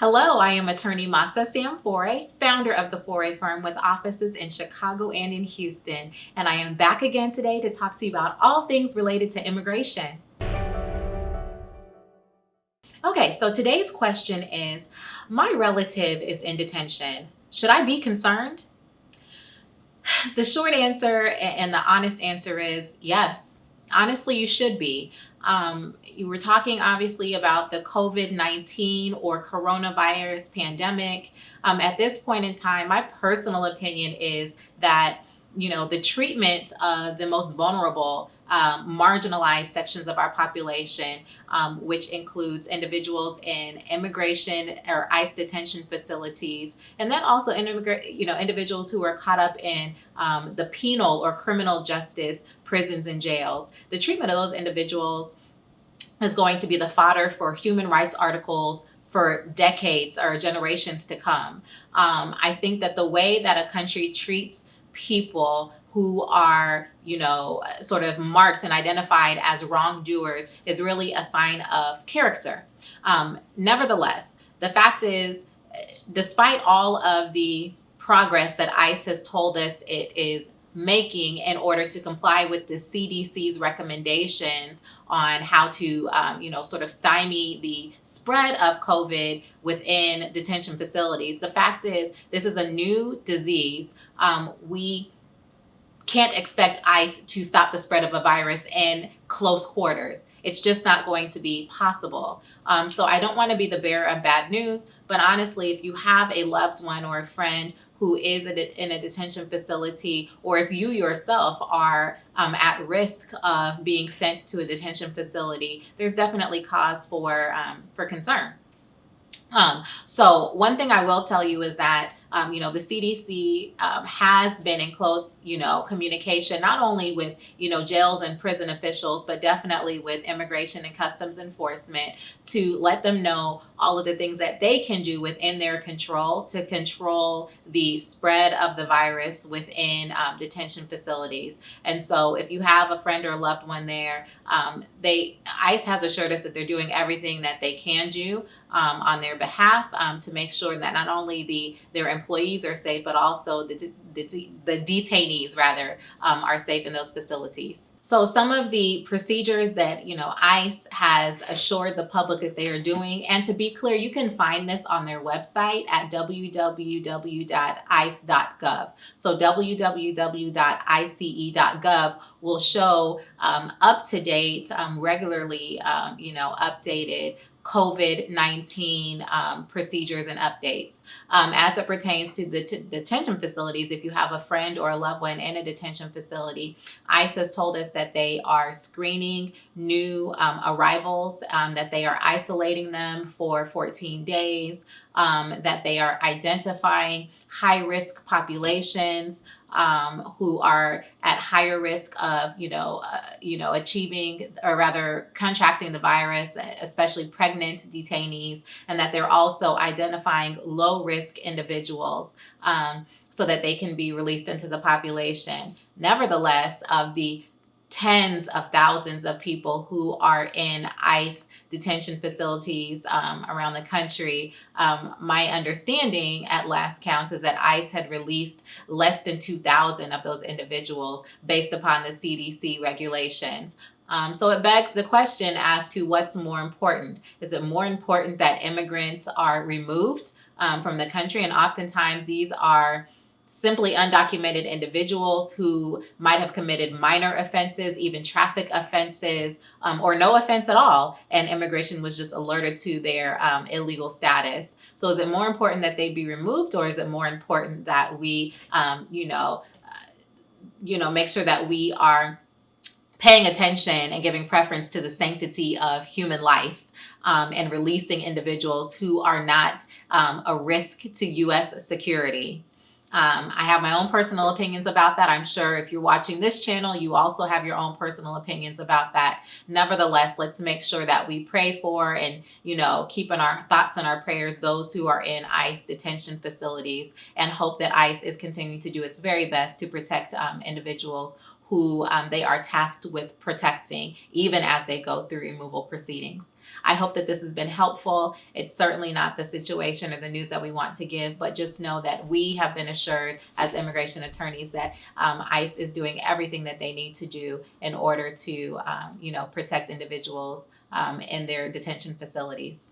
Hello, I am attorney Masa Samfore, founder of the Foray Firm with offices in Chicago and in Houston. And I am back again today to talk to you about all things related to immigration. Okay, so today's question is, my relative is in detention. Should I be concerned? The short answer and the honest answer is yes. Honestly, you should be. You were talking obviously about the COVID-19 or coronavirus pandemic. At this point in time, my personal opinion is that the treatment of the most vulnerable, marginalized sections of our population, which includes individuals in immigration or ICE detention facilities, and then also individuals who are caught up in the penal or criminal justice prisons and jails. The treatment of those individuals is going to be the fodder for human rights articles for decades or generations to come. I think that the way that a country treats people who are, sort of marked and identified as wrongdoers is really a sign of character. Nevertheless, the fact is, despite all of the progress that ICE has told us it is making in order to comply with the CDC's recommendations on how to, sort of stymie the spread of COVID within detention facilities. The fact is, this is a new disease. We can't expect ICE to stop the spread of a virus in close quarters. It's just not going to be possible. So I don't want to be the bearer of bad news, but honestly, if you have a loved one or a friend who is in a detention facility, or if you yourself are at risk of being sent to a detention facility, there's definitely cause for concern. So one thing I will tell you is that the CDC has been in close, communication, not only with, jails and prison officials, but definitely with immigration and customs enforcement to let them know all of the things that they can do within their control to control the spread of the virus within detention facilities. And so if you have a friend or a loved one there, ICE has assured us that they're doing everything that they can do on their behalf to make sure that not only their employees are safe, but also the detainees rather are safe in those facilities. So some of the procedures that ICE has assured the public that they are doing, and to be clear, you can find this on their website at www.ice.gov. So www.ice.gov will show up to date, regularly, updated COVID-19 procedures and updates. As it pertains to the detention facilities, if you have a friend or a loved one in a detention facility, ICE has told us that they are screening new arrivals, that they are isolating them for 14 days, that they are identifying high-risk populations who are at higher risk of, achieving or rather contracting the virus, especially pregnant detainees, and that they're also identifying low-risk individuals so that they can be released into the population. Nevertheless, of the tens of thousands of people who are in ICE detention facilities around the country, my understanding at last count is that ICE had released less than 2,000 of those individuals based upon the CDC regulations. So it begs the question as to what's more important. Is it more important that immigrants are removed from the country? And oftentimes these are simply undocumented individuals who might have committed minor offenses, even traffic offenses, or no offense at all, and immigration was just alerted to their illegal status. So is it more important that they be removed, or is it more important that we, make sure that we are paying attention and giving preference to the sanctity of human life and releasing individuals who are not a risk to U.S. security? I have my own personal opinions about that. I'm sure if you're watching this channel, you also have your own personal opinions about that. Nevertheless, let's make sure that we pray for and, keep in our thoughts and our prayers those who are in ICE detention facilities, and hope that ICE is continuing to do its very best to protect individuals who they are tasked with protecting, even as they go through removal proceedings. I hope that this has been helpful. It's certainly not the situation or the news that we want to give, but just know that we have been assured as immigration attorneys that ICE is doing everything that they need to do in order to, protect individuals in their detention facilities.